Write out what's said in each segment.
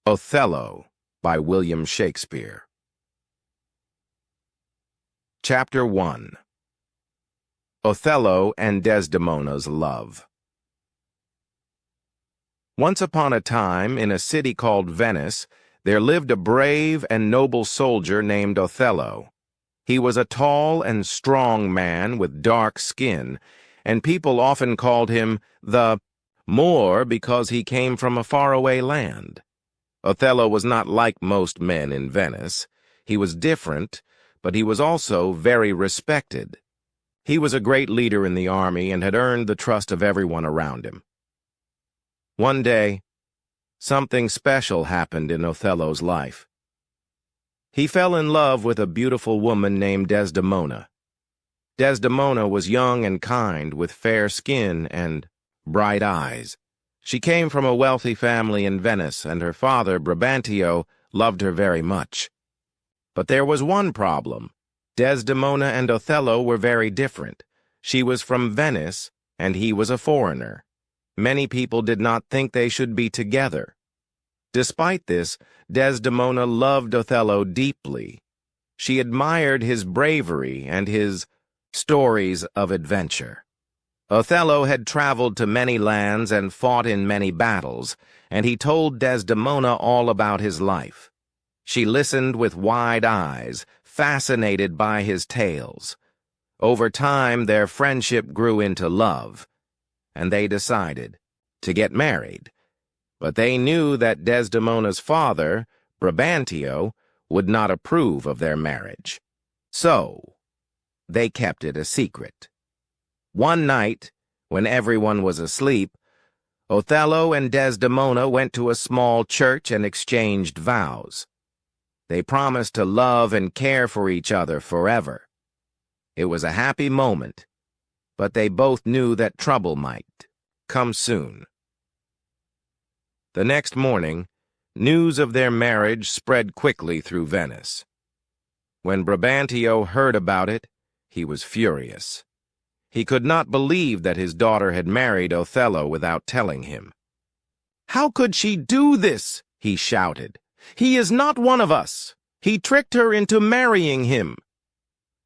Othello by William Shakespeare. Chapter 1. Othello and Desdemona's Love. Once upon a time, in a city called Venice, there lived a brave and noble soldier named Othello. He was a tall and strong man with dark skin, and people often called him the Moor because he came from a faraway land. Othello was not like most men in Venice. He was different, but he was also very respected. He was a great leader in the army and had earned the trust of everyone around him. One day, something special happened in Othello's life. He fell in love with a beautiful woman named Desdemona. Desdemona was young and kind, with fair skin and bright eyes. She came from a wealthy family in Venice, and her father, Brabantio, loved her very much. But there was one problem. Desdemona and Othello were very different. She was from Venice, and he was a foreigner. Many people did not think they should be together. Despite this, Desdemona loved Othello deeply. She admired his bravery and his stories of adventure. Othello had traveled to many lands and fought in many battles, and he told Desdemona all about his life. She listened with wide eyes, fascinated by his tales. Over time, their friendship grew into love, and they decided to get married. But they knew that Desdemona's father, Brabantio, would not approve of their marriage. So, they kept it a secret. One night, when everyone was asleep, Othello and Desdemona went to a small church and exchanged vows. They promised to love and care for each other forever. It was a happy moment, but they both knew that trouble might come soon. The next morning, news of their marriage spread quickly through Venice. When Brabantio heard about it, he was furious. He could not believe that his daughter had married Othello without telling him. "How could she do this?" he shouted. "He is not one of us. He tricked her into marrying him."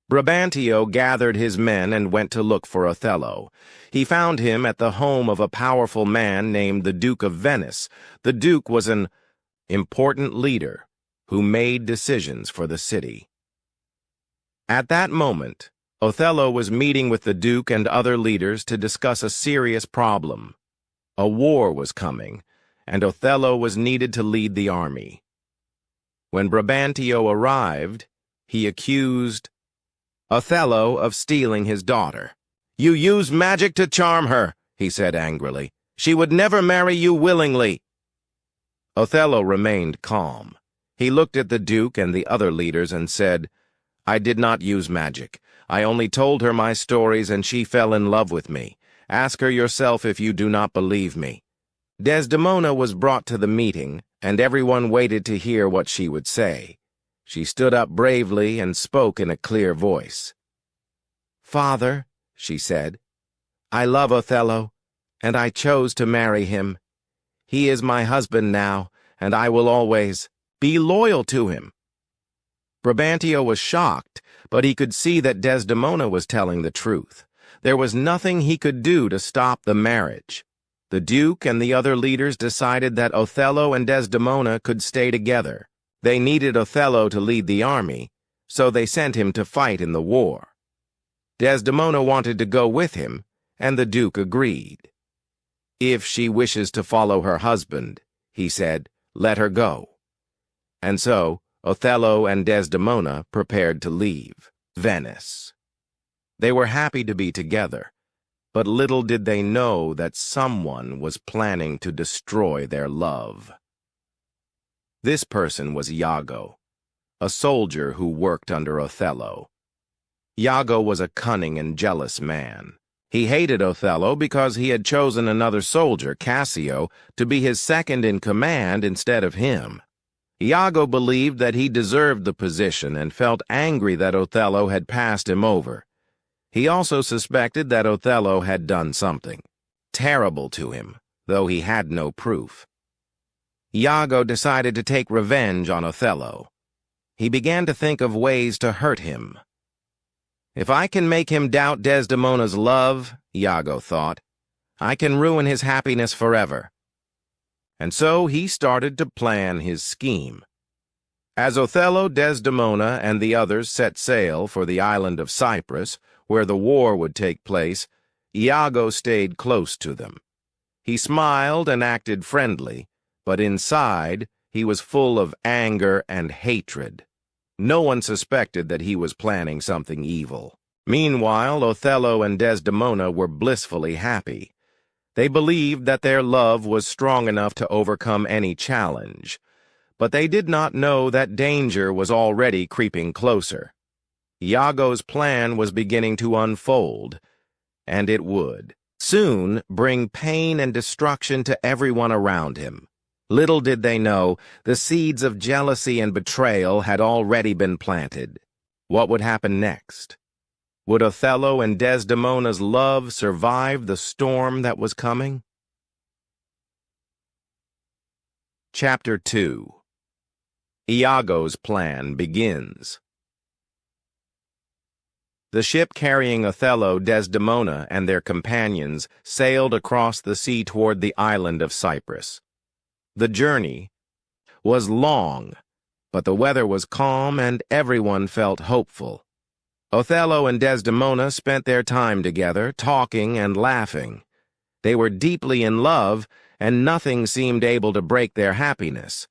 Brabantio gathered his men and went to look for Othello. He found him at the home of a powerful man named the Duke of Venice. The Duke was an important leader who made decisions for the city. At that moment, Othello was meeting with the Duke and other leaders to discuss a serious problem. A war was coming, and Othello was needed to lead the army. When Brabantio arrived, he accused Othello of stealing his daughter. "You used magic to charm her," he said angrily. "She would never marry you willingly." Othello remained calm. He looked at the Duke and the other leaders and said, "I did not use magic. I only told her my stories and she fell in love with me. Ask her yourself if you do not believe me." Desdemona was brought to the meeting, and everyone waited to hear what she would say. She stood up bravely and spoke in a clear voice. "Father," she said, "I love Othello, and I chose to marry him. He is my husband now, and I will always be loyal to him." Brabantio was shocked, but he could see that Desdemona was telling the truth. There was nothing he could do to stop the marriage. The Duke and the other leaders decided that Othello and Desdemona could stay together. They needed Othello to lead the army, so they sent him to fight in the war. Desdemona wanted to go with him, and the Duke agreed. "If she wishes to follow her husband," he said, "let her go." And so, Othello and Desdemona prepared to leave Venice. They were happy to be together, but little did they know that someone was planning to destroy their love. This person was Iago, a soldier who worked under Othello. Iago was a cunning and jealous man. He hated Othello because he had chosen another soldier, Cassio, to be his second in command instead of him. Iago believed that he deserved the position and felt angry that Othello had passed him over. He also suspected that Othello had done something terrible to him, though he had no proof. Iago decided to take revenge on Othello. He began to think of ways to hurt him. If I can make him doubt Desdemona's love, Iago thought, I can ruin his happiness forever. And so he started to plan his scheme. As Othello, Desdemona, and the others set sail for the island of Cyprus, where the war would take place, Iago stayed close to them. He smiled and acted friendly, but inside he was full of anger and hatred. No one suspected that he was planning something evil. Meanwhile, Othello and Desdemona were blissfully happy. They believed that their love was strong enough to overcome any challenge, but they did not know that danger was already creeping closer. Iago's plan was beginning to unfold, and it would soon bring pain and destruction to everyone around him. Little did they know, the seeds of jealousy and betrayal had already been planted. What would happen next? Would Othello and Desdemona's love survive the storm that was coming? Chapter 2. Iago's plan begins. The ship carrying Othello, Desdemona, and their companions sailed across the sea toward the island of Cyprus. The journey was long, but the weather was calm and everyone felt hopeful. Othello and Desdemona spent their time together, talking and laughing. They were deeply in love, and nothing seemed able to break their happiness.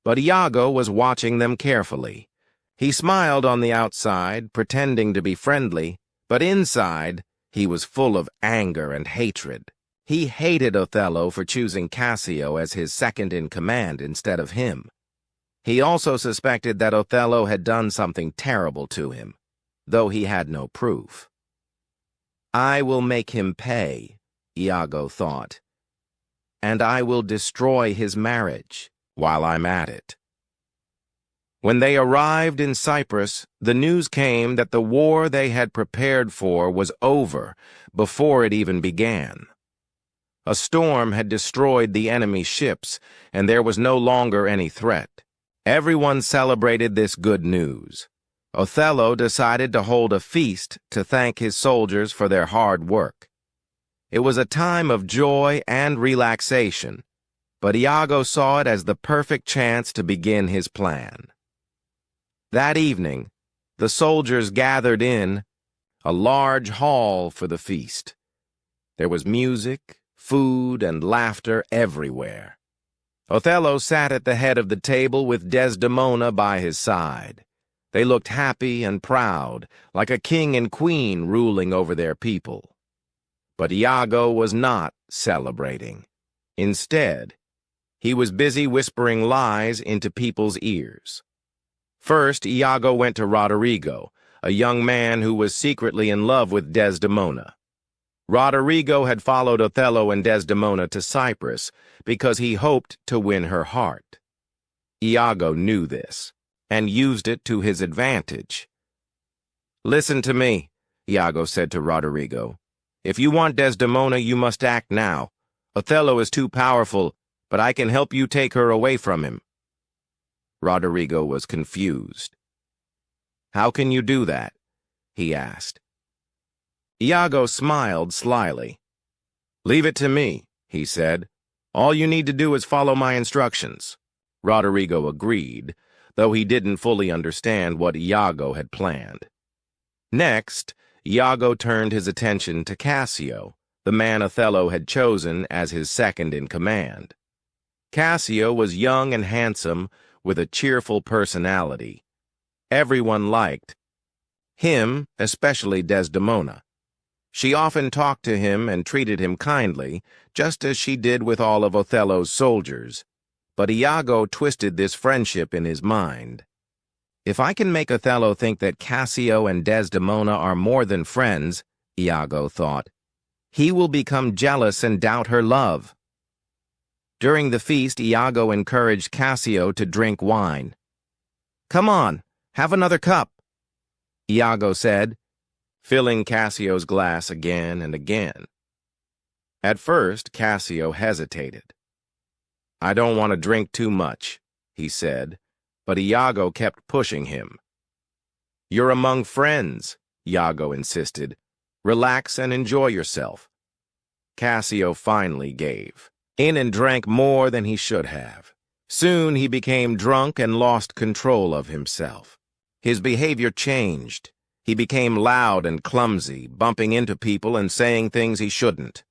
But Iago was watching them carefully. He smiled on the outside, pretending to be friendly, but inside he was full of anger and hatred. He hated Othello for choosing Cassio as his second-in-command instead of him. He also suspected that Othello had done something terrible to him, though he had no proof. I will make him pay, Iago thought, and I will destroy his marriage while I'm at it. When they arrived in Cyprus, the news came that the war they had prepared for was over before it even began. A storm had destroyed the enemy's ships, and there was no longer any threat. Everyone celebrated this good news. Othello decided to hold a feast to thank his soldiers for their hard work. It was a time of joy and relaxation, but Iago saw it as the perfect chance to begin his plan. That evening, the soldiers gathered in a large hall for the feast. There was music, food, and laughter everywhere. Othello sat at the head of the table with Desdemona by his side. They looked happy and proud, like a king and queen ruling over their people. But Iago was not celebrating. Instead, he was busy whispering lies into people's ears. First, Iago went to Roderigo, a young man who was secretly in love with Desdemona. Roderigo had followed Othello and Desdemona to Cyprus because he hoped to win her heart. Iago knew this and used it to his advantage. Listen to me, Iago said to Roderigo. If you want Desdemona, you must act now. Othello is too powerful, but I can help you take her away from him. Roderigo was confused. How can you do that? He asked. Iago smiled slyly. Leave it to me, he said. All you need to do is follow my instructions. Roderigo agreed, though he didn't fully understand what Iago had planned. Next, Iago turned his attention to Cassio, the man Othello had chosen as his second-in-command. Cassio was young and handsome, with a cheerful personality. Everyone liked him, especially Desdemona. She often talked to him and treated him kindly, just as she did with all of Othello's soldiers. But Iago twisted this friendship in his mind. If I can make Othello think that Cassio and Desdemona are more than friends, Iago thought, he will become jealous and doubt her love. During the feast, Iago encouraged Cassio to drink wine. Come on, have another cup, Iago said, filling Cassio's glass again and again. At first, Cassio hesitated. "I don't want to drink too much," he said, but Iago kept pushing him. "You're among friends," Iago insisted. "Relax and enjoy yourself." Cassio finally gave in and drank more than he should have. Soon he became drunk and lost control of himself. His behavior changed. He became loud and clumsy, bumping into people and saying things he shouldn't.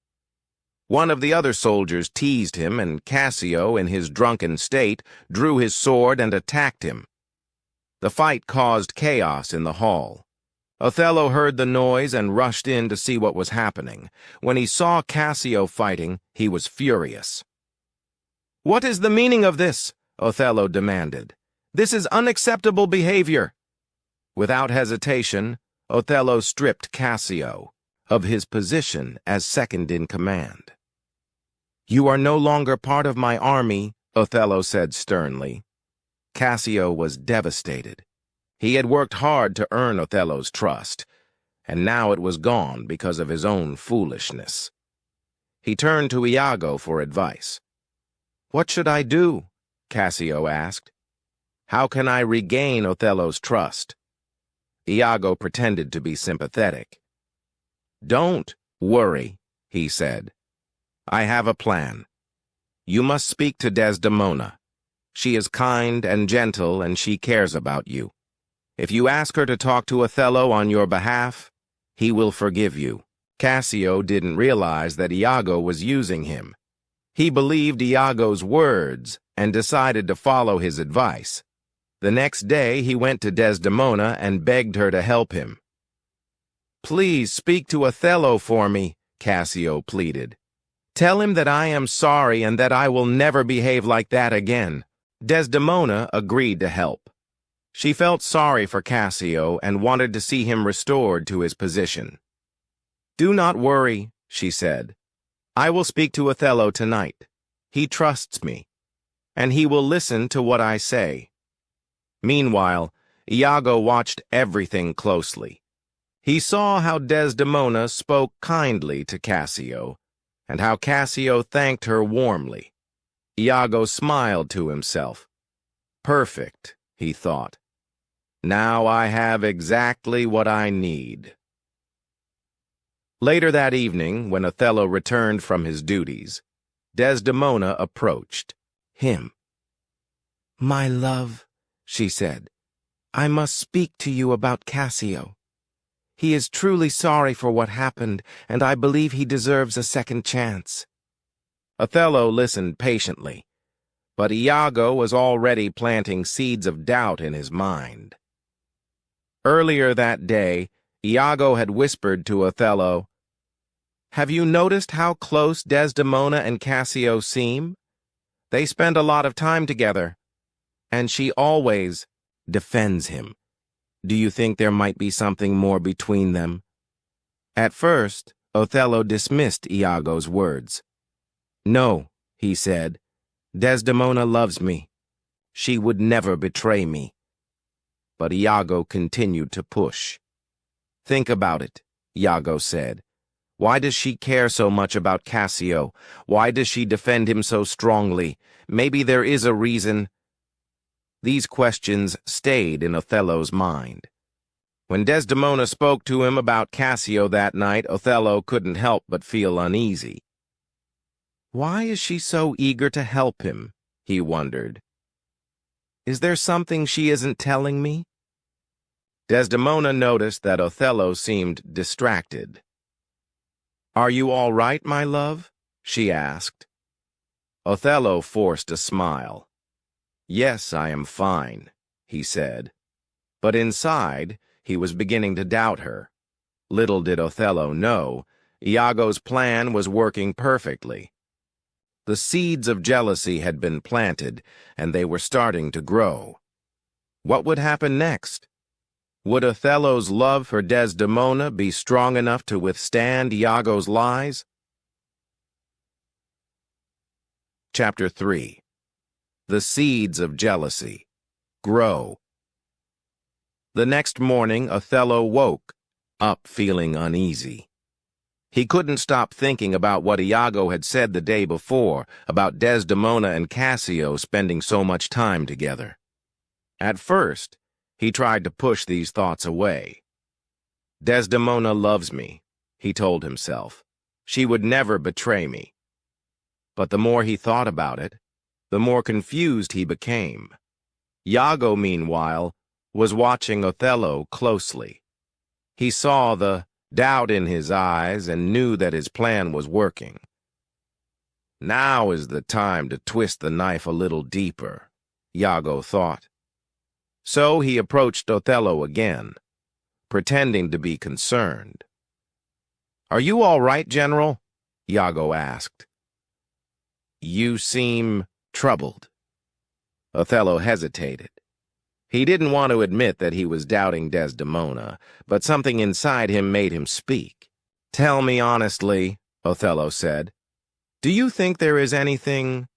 One of the other soldiers teased him, and Cassio, in his drunken state, drew his sword and attacked him. The fight caused chaos in the hall. Othello heard the noise and rushed in to see what was happening. When he saw Cassio fighting, he was furious. "What is the meaning of this?" Othello demanded. "This is unacceptable behavior." Without hesitation, Othello stripped Cassio of his position as second in command. "You are no longer part of my army," Othello said sternly. Cassio was devastated. He had worked hard to earn Othello's trust, and now it was gone because of his own foolishness. He turned to Iago for advice. "What should I do?" Cassio asked. "How can I regain Othello's trust?" Iago pretended to be sympathetic. "Don't worry," he said. "I have a plan. You must speak to Desdemona. She is kind and gentle, and she cares about you. If you ask her to talk to Othello on your behalf, he will forgive you." Cassio didn't realize that Iago was using him. He believed Iago's words and decided to follow his advice. The next day, he went to Desdemona and begged her to help him. "Please speak to Othello for me," Cassio pleaded. "Tell him that I am sorry and that I will never behave like that again." Desdemona agreed to help. She felt sorry for Cassio and wanted to see him restored to his position. "Do not worry," she said. "I will speak to Othello tonight. He trusts me, and he will listen to what I say." Meanwhile, Iago watched everything closely. He saw how Desdemona spoke kindly to Cassio, and how Cassio thanked her warmly. Iago smiled to himself. "Perfect," he thought. "Now I have exactly what I need." Later that evening, when Othello returned from his duties, Desdemona approached him. "My love," she said, "I must speak to you about Cassio. He is truly sorry for what happened, and I believe he deserves a second chance." Othello listened patiently, but Iago was already planting seeds of doubt in his mind. Earlier that day, Iago had whispered to Othello, "Have you noticed how close Desdemona and Cassio seem? They spend a lot of time together, and she always defends him. Do you think there might be something more between them?" At first, Othello dismissed Iago's words. "No," he said, "Desdemona loves me. She would never betray me." But Iago continued to push. "Think about it," Iago said. "Why does she care so much about Cassio? Why does she defend him so strongly? Maybe there is a reason." These questions stayed in Othello's mind. When Desdemona spoke to him about Cassio that night, Othello couldn't help but feel uneasy. Why is she so eager to help him? He wondered. Is there something she isn't telling me? Desdemona noticed that Othello seemed distracted. "Are you all right, my love?" she asked. Othello forced a smile. "Yes, I am fine," he said. But inside, he was beginning to doubt her. Little did Othello know, Iago's plan was working perfectly. The seeds of jealousy had been planted, and they were starting to grow. What would happen next? Would Othello's love for Desdemona be strong enough to withstand Iago's lies? Chapter 3. The Seeds of Jealousy Grow. The next morning, Othello woke up feeling uneasy. He couldn't stop thinking about what Iago had said the day before about Desdemona and Cassio spending so much time together. At first, he tried to push these thoughts away. Desdemona loves me, he told himself. She would never betray me. But the more he thought about it, the more confused he became. Iago, meanwhile, was watching Othello closely. He saw the doubt in his eyes and knew that his plan was working. Now is the time to twist the knife a little deeper, Iago thought. So he approached Othello again, pretending to be concerned. "Are you all right, General?" Iago asked. "You seem troubled." Othello hesitated. He didn't want to admit that he was doubting Desdemona, but something inside him made him speak. "Tell me honestly," Othello said, "do you think there is anything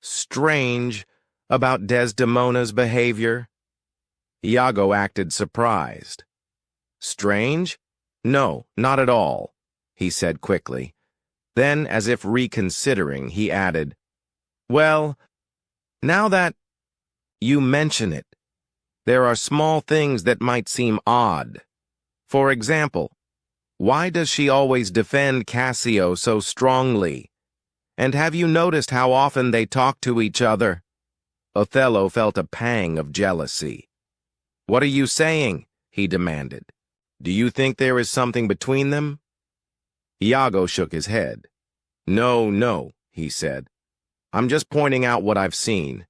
strange about Desdemona's behavior?" Iago acted surprised. "Strange? No, not at all," he said quickly. Then, as if reconsidering, he added, "Well, now that you mention it, there are small things that might seem odd. For example, why does she always defend Cassio so strongly? And have you noticed how often they talk to each other?" Othello felt a pang of jealousy. "What are you saying?" he demanded. "Do you think there is something between them?" Iago shook his head. No, he said. "I'm just pointing out what I've seen.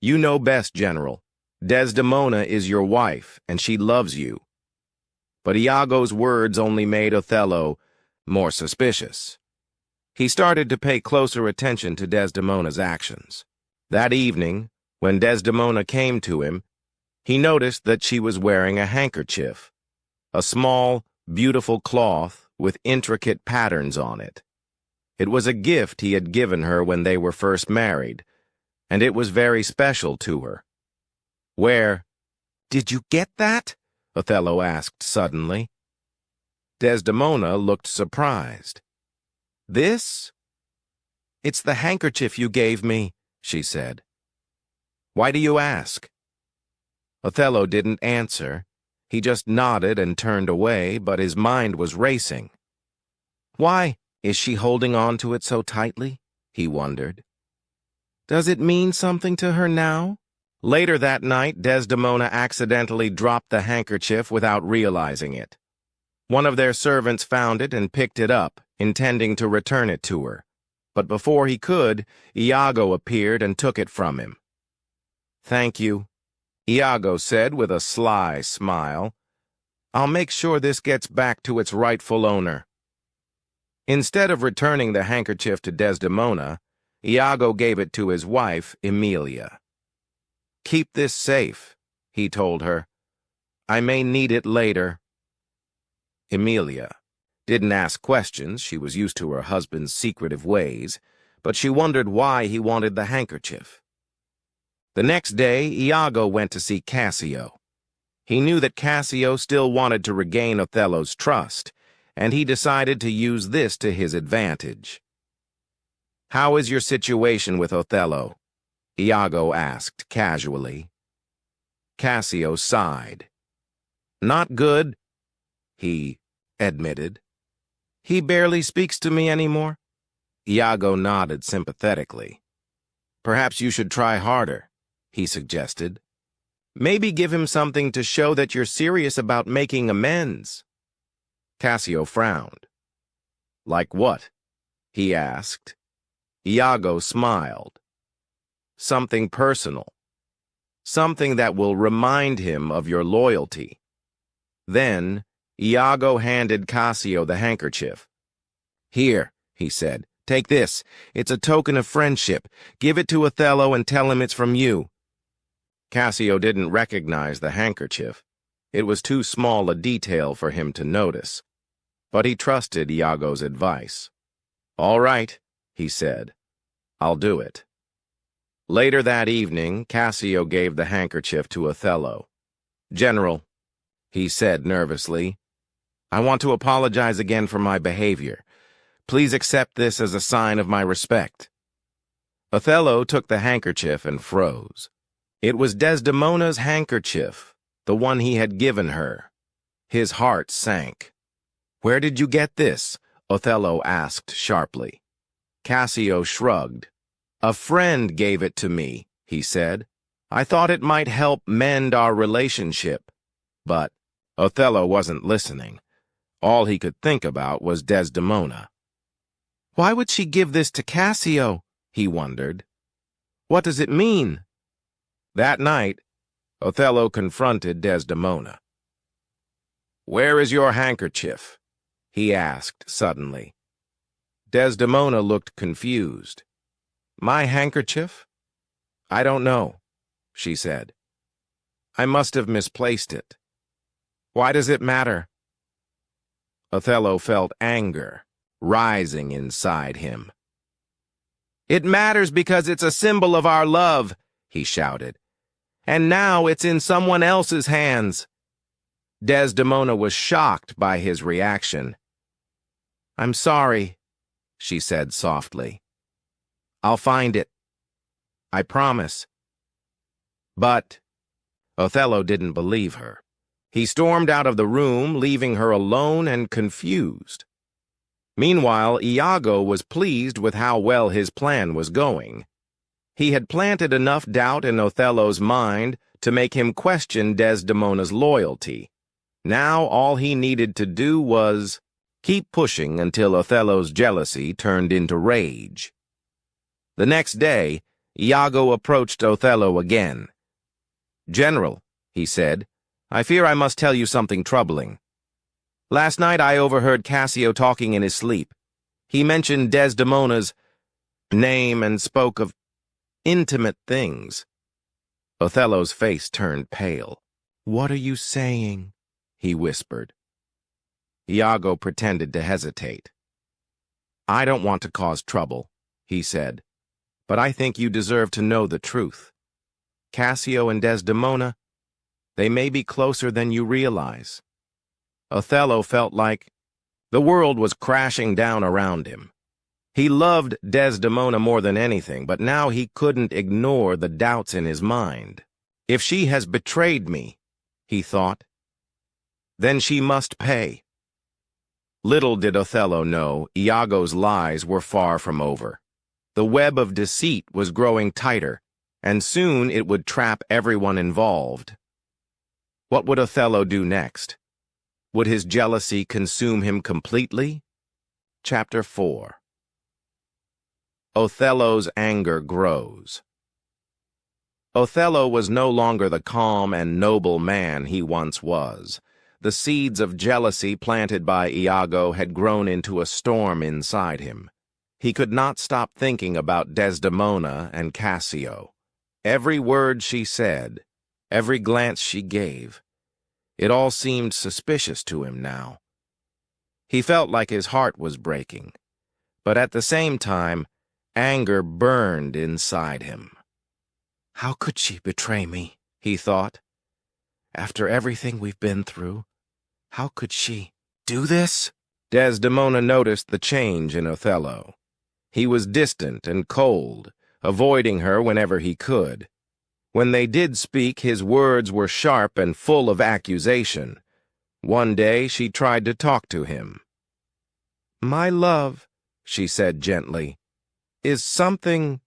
You know best, General. Desdemona is your wife, and she loves you." But Iago's words only made Othello more suspicious. He started to pay closer attention to Desdemona's actions. That evening, when Desdemona came to him, he noticed that she was wearing a handkerchief, a small, beautiful cloth with intricate patterns on it. It was a gift he had given her when they were first married, and it was very special to her. "Where did you get that?" Othello asked suddenly. Desdemona looked surprised. "This? It's the handkerchief you gave me," she said. "Why do you ask?" Othello didn't answer. He just nodded and turned away, but his mind was racing. Why is she holding on to it so tightly? He wondered. Does it mean something to her now? Later that night, Desdemona accidentally dropped the handkerchief without realizing it. One of their servants found it and picked it up, intending to return it to her. But before he could, Iago appeared and took it from him. "Thank you," Iago said with a sly smile. "I'll make sure this gets back to its rightful owner." Instead of returning the handkerchief to Desdemona, Iago gave it to his wife, Emilia. "Keep this safe," he told her. "I may need it later." Emilia didn't ask questions. She was used to her husband's secretive ways, but she wondered why he wanted the handkerchief. The next day, Iago went to see Cassio. He knew that Cassio still wanted to regain Othello's trust, and he decided to use this to his advantage. "How is your situation with Othello?" Iago asked casually. Cassio sighed. "Not good," he admitted. "He barely speaks to me anymore." Iago nodded sympathetically. "Perhaps you should try harder," he suggested. "Maybe give him something to show that you're serious about making amends." Cassio frowned. "Like what?" he asked. Iago smiled. "Something personal. Something that will remind him of your loyalty." Then, Iago handed Cassio the handkerchief. "Here," he said, "take this. It's a token of friendship. Give it to Othello and tell him it's from you." Cassio didn't recognize the handkerchief. It was too small a detail for him to notice. But he trusted Iago's advice. "All right," he said. "I'll do it." Later that evening, Cassio gave the handkerchief to Othello. "General," he said nervously, "I want to apologize again for my behavior. Please accept this as a sign of my respect." Othello took the handkerchief and froze. It was Desdemona's handkerchief, the one he had given her. His heart sank. "Where did you get this?" Othello asked sharply. Cassio shrugged. "A friend gave it to me," he said. "I thought it might help mend our relationship." But Othello wasn't listening. All he could think about was Desdemona. Why would she give this to Cassio? He wondered. What does it mean? That night, Othello confronted Desdemona. "Where is your handkerchief?" he asked suddenly. Desdemona looked confused. "My handkerchief? I don't know," she said. "I must have misplaced it. Why does it matter?" Othello felt anger rising inside him. "It matters because it's a symbol of our love," he shouted. "And now it's in someone else's hands." Desdemona was shocked by his reaction. "I'm sorry," she said softly. "I'll find it. I promise." But Othello didn't believe her. He stormed out of the room, leaving her alone and confused. Meanwhile, Iago was pleased with how well his plan was going. He had planted enough doubt in Othello's mind to make him question Desdemona's loyalty. Now all he needed to do was keep pushing until Othello's jealousy turned into rage. The next day, Iago approached Othello again. "General," he said, "I fear I must tell you something troubling. Last night I overheard Cassio talking in his sleep. He mentioned Desdemona's name and spoke of intimate things." Othello's face turned pale. "What are you saying?" he whispered. Iago pretended to hesitate. "I don't want to cause trouble," he said, "but I think you deserve to know the truth. Cassio and Desdemona, they may be closer than you realize." Othello felt like the world was crashing down around him. He loved Desdemona more than anything, but now he couldn't ignore the doubts in his mind. "If she has betrayed me," he thought, "then she must pay." Little did Othello know, Iago's lies were far from over. The web of deceit was growing tighter, and soon it would trap everyone involved. What would Othello do next? Would his jealousy consume him completely? Chapter 4. Othello's anger grows. Othello was no longer the calm and noble man he once was. The seeds of jealousy planted by Iago had grown into a storm inside him. He could not stop thinking about Desdemona and Cassio. Every word she said, every glance she gave, it all seemed suspicious to him now. He felt like his heart was breaking, but at the same time, anger burned inside him. "How could she betray me?" he thought. "After everything we've been through, how could she do this?" Desdemona noticed the change in Othello. He was distant and cold, avoiding her whenever he could. When they did speak, his words were sharp and full of accusation. One day she tried to talk to him. "My love," she said gently, "is something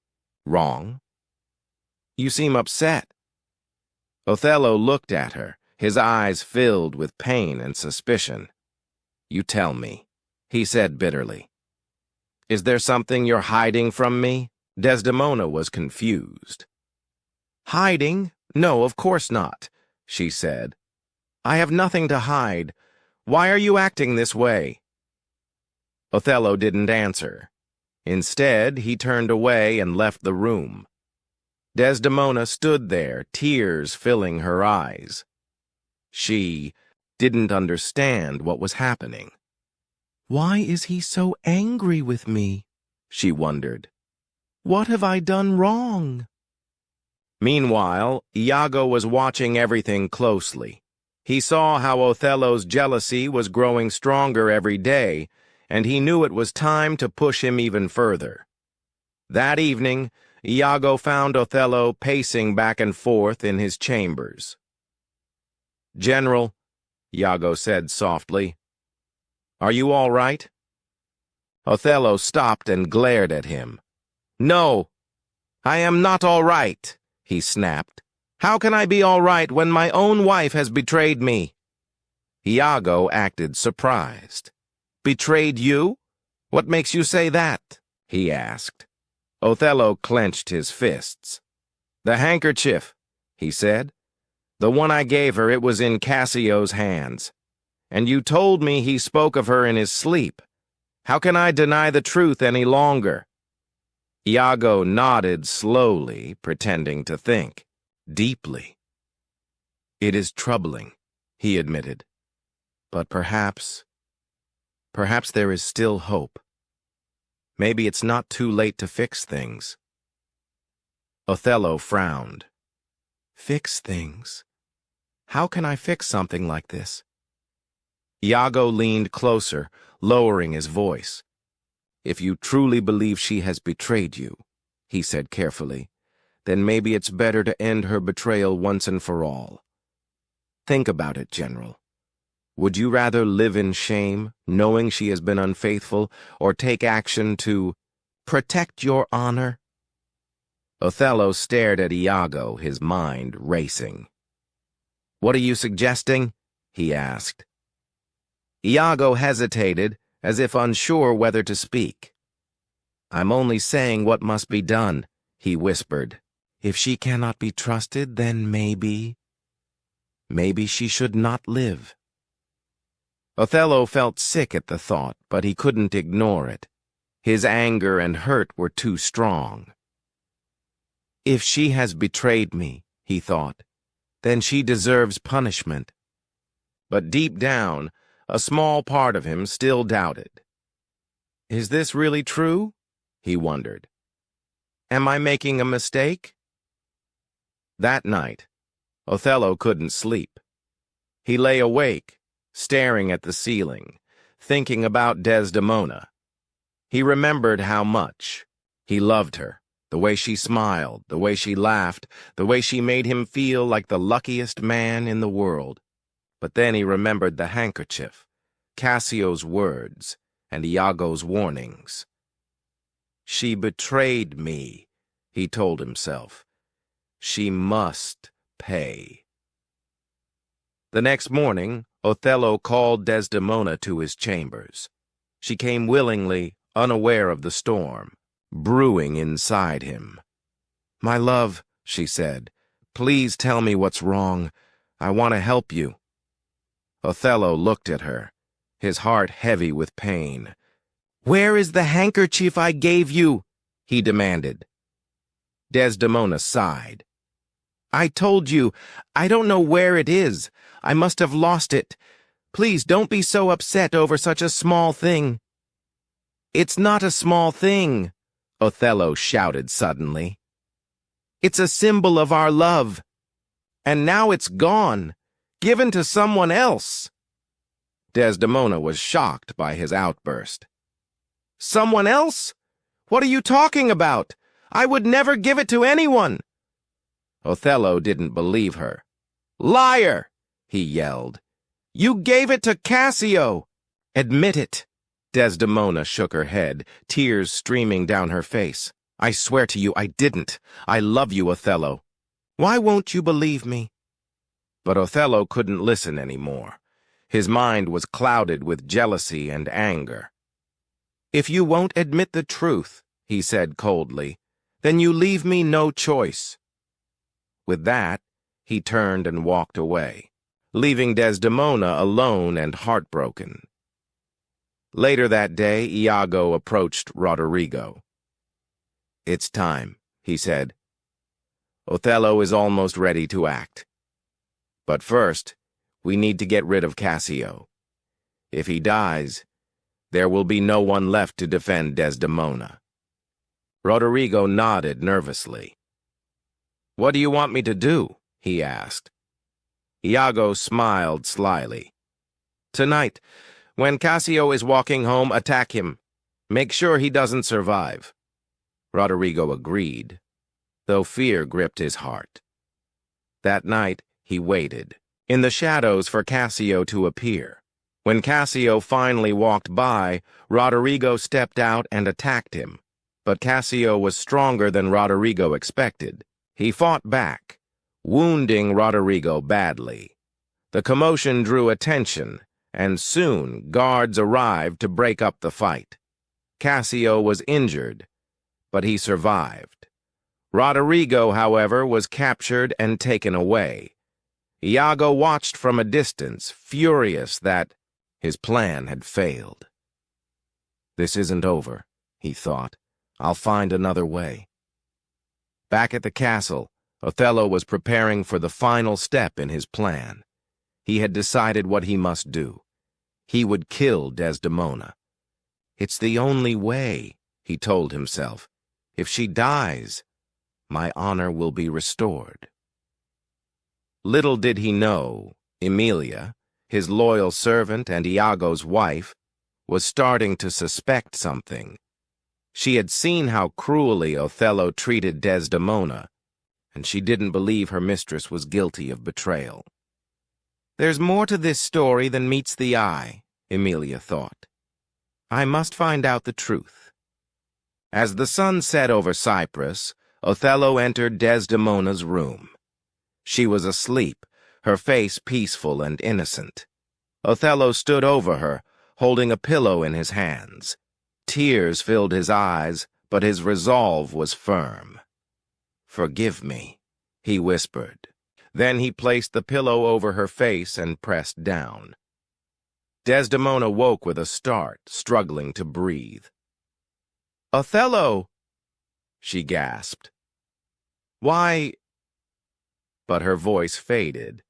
wrong? You seem upset." Othello looked at her, his eyes filled with pain and suspicion. "You tell me," he said bitterly. "Is there something you're hiding from me?" Desdemona was confused. "Hiding? No, of course not," she said. "I have nothing to hide. Why are you acting this way?" Othello didn't answer. Instead, he turned away and left the room. Desdemona stood there, tears filling her eyes. She didn't understand what was happening. "Why is he so angry with me?" she wondered. "What have I done wrong?" Meanwhile, Iago was watching everything closely. He saw how Othello's jealousy was growing stronger every day, and he knew it was time to push him even further. That evening, Iago found Othello pacing back and forth in his chambers. "General," Iago said softly, "are you all right?" Othello stopped and glared at him. "No, I am not all right," he snapped. "How can I be all right when my own wife has betrayed me?" Iago acted surprised. "Betrayed you? What makes you say that?" he asked. Othello clenched his fists. "The handkerchief," he said. "The one I gave her, it was in Cassio's hands. And you told me he spoke of her in his sleep. How can I deny the truth any longer?" Iago nodded slowly, pretending to think. Deeply. "It is troubling," he admitted. "But perhaps there is still hope. Maybe it's not too late to fix things." Othello frowned. "Fix things? How can I fix something like this?" Iago leaned closer, lowering his voice. "If you truly believe she has betrayed you," he said carefully, "then maybe it's better to end her betrayal once and for all. Think about it, General. Would you rather live in shame, knowing she has been unfaithful, or take action to protect your honor?" Othello stared at Iago, his mind racing. "What are you suggesting?" he asked. Iago hesitated, as if unsure whether to speak. "I'm only saying what must be done," he whispered. "If she cannot be trusted, then maybe she should not live." Othello felt sick at the thought, but he couldn't ignore it. His anger and hurt were too strong. "If she has betrayed me," he thought, "then she deserves punishment." But deep down, a small part of him still doubted. "Is this really true?" he wondered. "Am I making a mistake?" That night, Othello couldn't sleep. He lay awake, staring at the ceiling, thinking about Desdemona. He remembered how much he loved her, the way she smiled, the way she laughed, the way she made him feel like the luckiest man in the world. But then he remembered the handkerchief, Cassio's words, and Iago's warnings. "She betrayed me," he told himself. "She must pay." The next morning, Othello called Desdemona to his chambers. She came willingly, unaware of the storm, brewing inside him. "My love," she said, "please tell me what's wrong. I want to help you." Othello looked at her, his heart heavy with pain. "Where is the handkerchief I gave you?" he demanded. Desdemona sighed. "I told you, I don't know where it is. I must have lost it. Please don't be so upset over such a small thing." "It's not a small thing," Othello shouted suddenly. "It's a symbol of our love. And now it's gone, given to someone else." Desdemona was shocked by his outburst. "Someone else? What are you talking about? I would never give it to anyone." Othello didn't believe her. "Liar!" he yelled. "You gave it to Cassio. Admit it." Desdemona shook her head, tears streaming down her face. "I swear to you I didn't. I love you, Othello. Why won't you believe me?" But Othello couldn't listen anymore. His mind was clouded with jealousy and anger. "If you won't admit the truth," he said coldly, "then you leave me no choice." With that, he turned and walked away, leaving Desdemona alone and heartbroken. Later that day, Iago approached Roderigo. "It's time," he said. "Othello is almost ready to act. But first, we need to get rid of Cassio. If he dies, there will be no one left to defend Desdemona." Roderigo nodded nervously. "What do you want me to do?" he asked. Iago smiled slyly. "Tonight, When Cassio is walking home, attack him. Make sure he doesn't survive." Roderigo agreed, though fear gripped his heart. That night, he waited, in the shadows, for Cassio to appear. When Cassio finally walked by, Roderigo stepped out and attacked him. But Cassio was stronger than Roderigo expected. He fought back, wounding Roderigo badly. The commotion drew attention, and soon guards arrived to break up the fight. Cassio was injured, but he survived. Roderigo, however, was captured and taken away. Iago watched from a distance, furious that his plan had failed. "This isn't over," he thought. "I'll find another way." Back at the castle, Othello was preparing for the final step in his plan. He had decided what he must do. He would kill Desdemona. "It's the only way," he told himself. "If she dies, my honor will be restored." Little did he know, Emilia, his loyal servant and Iago's wife, was starting to suspect something. She had seen how cruelly Othello treated Desdemona, and she didn't believe her mistress was guilty of betrayal. "There's more to this story than meets the eye," Emilia thought. "I must find out the truth." As the sun set over Cyprus, Othello entered Desdemona's room. She was asleep, her face peaceful and innocent. Othello stood over her, holding a pillow in his hands. Tears filled his eyes, but his resolve was firm. "Forgive me," he whispered. Then he placed the pillow over her face and pressed down. Desdemona woke with a start, struggling to breathe. "Othello!" she gasped. "Why—" But her voice faded,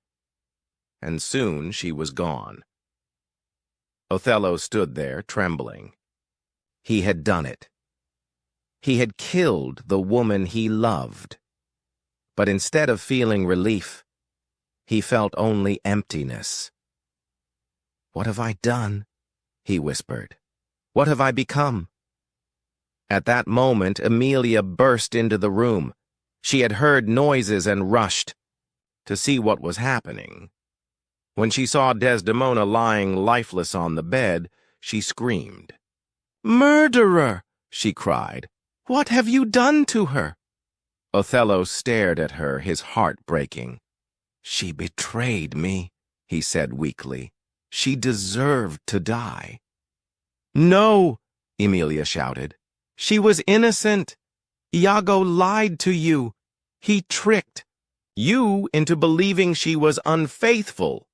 and soon she was gone. Othello stood there, trembling. He had done it. He had killed the woman he loved. But instead of feeling relief, he felt only emptiness. "What have I done?" he whispered. "What have I become?" At that moment, Emilia burst into the room. She had heard noises and rushed to see what was happening. When she saw Desdemona lying lifeless on the bed, she screamed. "Murderer!" she cried. "What have you done to her?" Othello stared at her, his heart breaking. "She betrayed me," he said weakly. "She deserved to die." "No!" Emilia shouted. "She was innocent. Iago lied to you. He tricked you into believing she was unfaithful."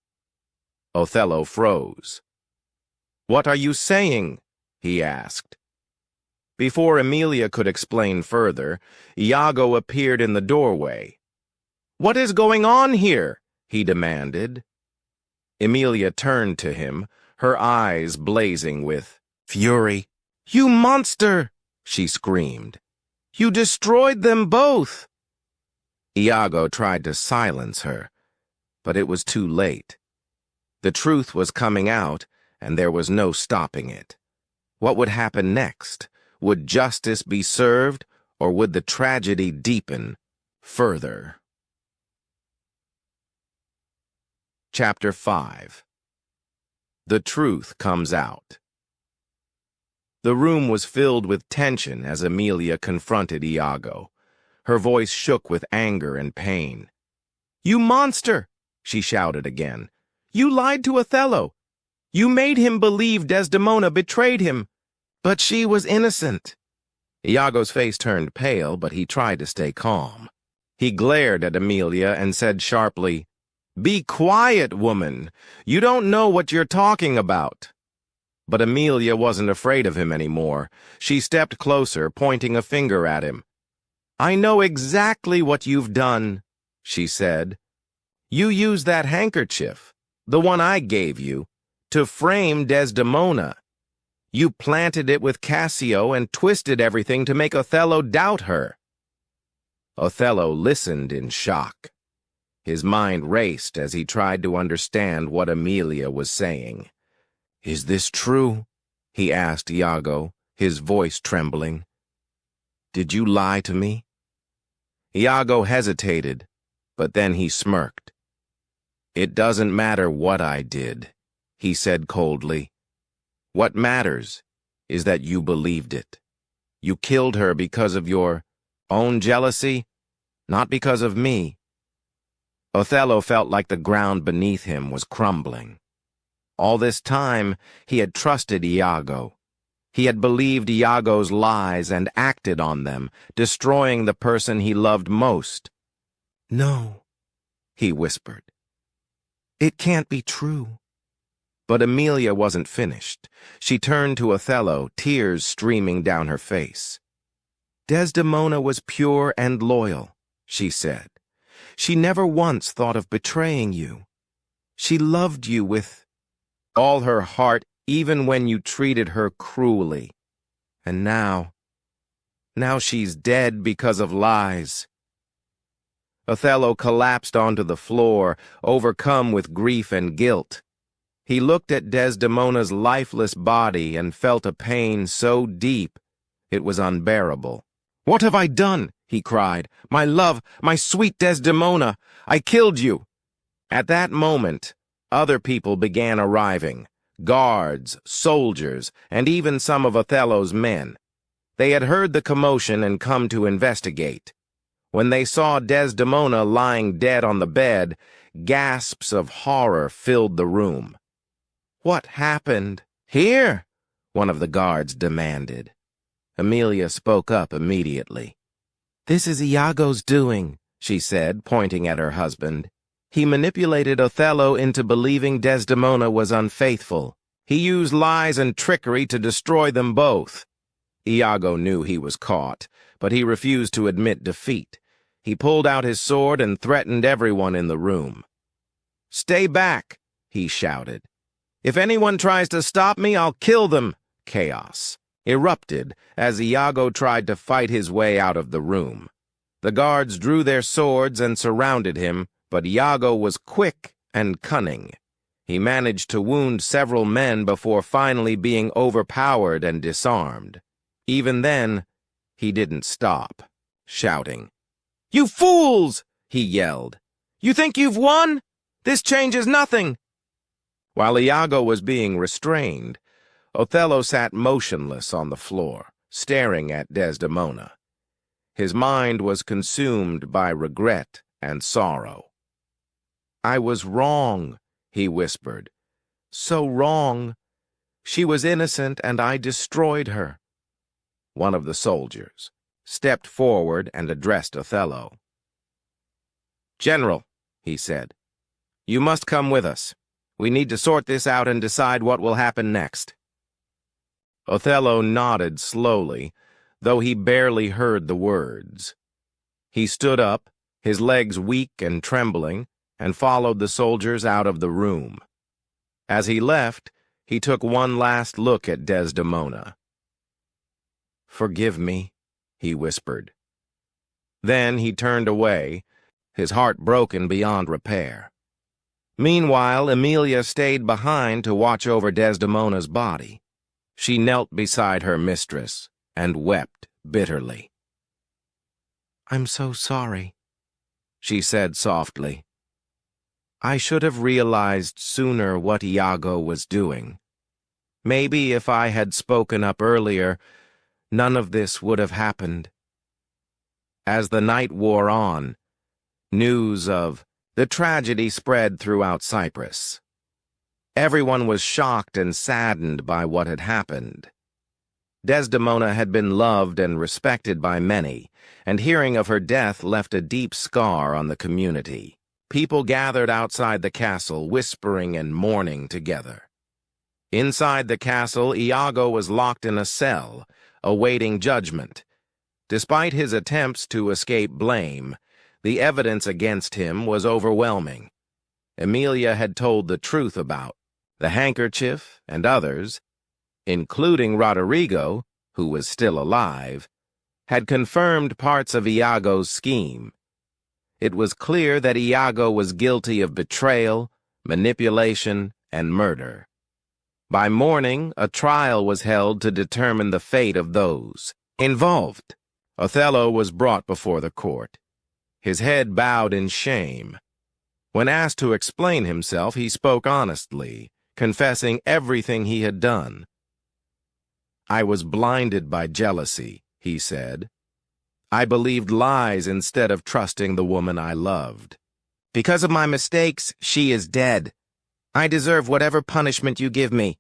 Othello froze. "What are you saying?" he asked. Before Emilia could explain further, Iago appeared in the doorway. "What is going on here?" he demanded. Emilia turned to him, her eyes blazing with fury. "You monster!" she screamed. "You destroyed them both!" Iago tried to silence her, but it was too late. The truth was coming out, and there was no stopping it. What would happen next? Would justice be served, or would the tragedy deepen further? Chapter 5. The Truth Comes Out. The room was filled with tension as Emilia confronted Iago. Her voice shook with anger and pain. "You monster!" she shouted again. "You lied to Othello. You made him believe Desdemona betrayed him, but she was innocent." Iago's face turned pale, but he tried to stay calm. He glared at Emilia and said sharply, "Be quiet, woman. You don't know what you're talking about." But Emilia wasn't afraid of him anymore. She stepped closer, pointing a finger at him. "I know exactly what you've done," she said. "You used that handkerchief, the one I gave you, to frame Desdemona. You planted it with Cassio and twisted everything to make Othello doubt her." Othello listened in shock. His mind raced as he tried to understand what Emilia was saying. "Is this true?" he asked Iago, his voice trembling. "Did you lie to me?" Iago hesitated, but then he smirked. "It doesn't matter what I did," he said coldly. "What matters is that you believed it. You killed her because of your own jealousy, not because of me." Othello felt like the ground beneath him was crumbling. All this time, he had trusted Iago. He had believed Iago's lies and acted on them, destroying the person he loved most. "No," he whispered. "It can't be true." But Emilia wasn't finished. She turned to Othello, tears streaming down her face. "Desdemona was pure and loyal," she said. "She never once thought of betraying you. She loved you with all her heart, even when you treated her cruelly. And now she's dead because of lies." Othello collapsed onto the floor, overcome with grief and guilt. He looked at Desdemona's lifeless body and felt a pain so deep it was unbearable. "What have I done?" he cried. "My love, my sweet Desdemona, I killed you." At that moment, other people began arriving. Guards, soldiers, and even some of Othello's men. They had heard the commotion and come to investigate. When they saw Desdemona lying dead on the bed, gasps of horror filled the room. "What happened here?" one of the guards demanded. Emilia spoke up immediately. "This is Iago's doing," she said, pointing at her husband. "He manipulated Othello into believing Desdemona was unfaithful. He used lies and trickery to destroy them both." Iago knew he was caught, but he refused to admit defeat. He pulled out his sword and threatened everyone in the room. "Stay back," he shouted. "If anyone tries to stop me, I'll kill them." Chaos erupted as Iago tried to fight his way out of the room. The guards drew their swords and surrounded him, but Iago was quick and cunning. He managed to wound several men before finally being overpowered and disarmed. Even then, he didn't stop, shouting. "You fools!" he yelled. "You think you've won? This changes nothing." While Iago was being restrained, Othello sat motionless on the floor, staring at Desdemona. His mind was consumed by regret and sorrow. "I was wrong," he whispered. "So wrong. She was innocent and I destroyed her." One of the soldiers stepped forward and addressed Othello. "General," he said, "you must come with us. We need to sort this out and decide what will happen next." Othello nodded slowly, though he barely heard the words. He stood up, his legs weak and trembling, and followed the soldiers out of the room. As he left, he took one last look at Desdemona. "Forgive me," he whispered. Then he turned away, his heart broken beyond repair. Meanwhile, Emilia stayed behind to watch over Desdemona's body. She knelt beside her mistress and wept bitterly. "I'm so sorry," she said softly. "I should have realized sooner what Iago was doing. Maybe if I had spoken up earlier, none of this would have happened." As the night wore on, news of the tragedy spread throughout Cyprus. Everyone was shocked and saddened by what had happened. Desdemona had been loved and respected by many, and hearing of her death left a deep scar on the community. People gathered outside the castle, whispering and mourning together. Inside the castle, Iago was locked in a cell, awaiting judgment. Despite his attempts to escape blame, the evidence against him was overwhelming. Emilia had told the truth about the handkerchief and others, including Roderigo, who was still alive, had confirmed parts of Iago's scheme. It was clear that Iago was guilty of betrayal, manipulation, and murder. By morning, a trial was held to determine the fate of those involved. Othello was brought before the court. His head bowed in shame. When asked to explain himself, he spoke honestly, confessing everything he had done. "I was blinded by jealousy," he said. "I believed lies instead of trusting the woman I loved. Because of my mistakes, she is dead. I deserve whatever punishment you give me."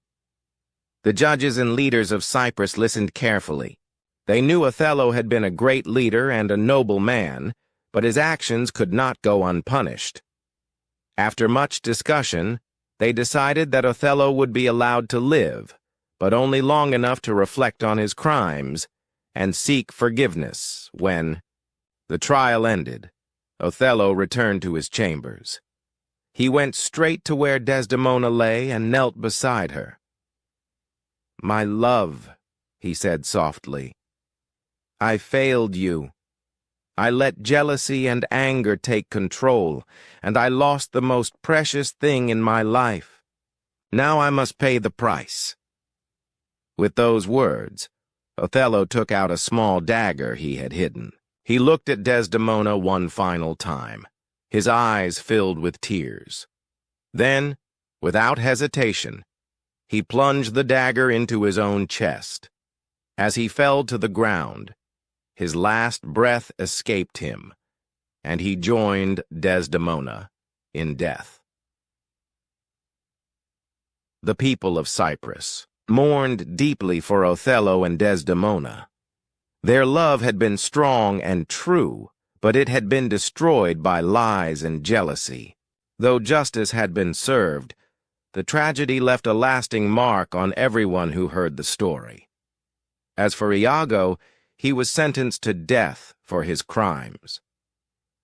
The judges and leaders of Cyprus listened carefully. They knew Othello had been a great leader and a noble man, but his actions could not go unpunished. After much discussion, they decided that Othello would be allowed to live, but only long enough to reflect on his crimes and seek forgiveness. When the trial ended, Othello returned to his chambers. He went straight to where Desdemona lay and knelt beside her. "My love," he said softly, "I failed you. I let jealousy and anger take control, and I lost the most precious thing in my life. Now I must pay the price." With those words, Othello took out a small dagger he had hidden. He looked at Desdemona one final time, his eyes filled with tears. Then, without hesitation, he plunged the dagger into his own chest. As he fell to the ground, his last breath escaped him, and he joined Desdemona in death. The people of Cyprus mourned deeply for Othello and Desdemona. Their love had been strong and true, but it had been destroyed by lies and jealousy. Though justice had been served, the tragedy left a lasting mark on everyone who heard the story. As for Iago, he was sentenced to death for his crimes.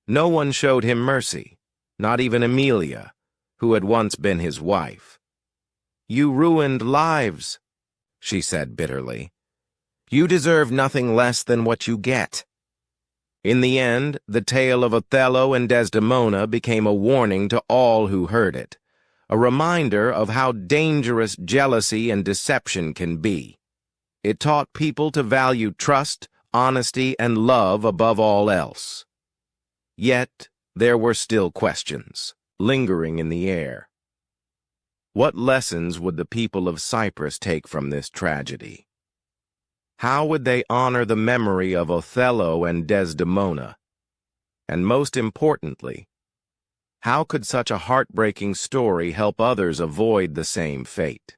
No one showed him mercy, not even Emilia, who had once been his wife. "You ruined lives," she said bitterly. "You deserve nothing less than what you get." In the end, the tale of Othello and Desdemona became a warning to all who heard it, a reminder of how dangerous jealousy and deception can be. It taught people to value trust, honesty, and love above all else. Yet, there were still questions, lingering in the air. What lessons would the people of Cyprus take from this tragedy? How would they honor the memory of Othello and Desdemona? And most importantly, how could such a heartbreaking story help others avoid the same fate?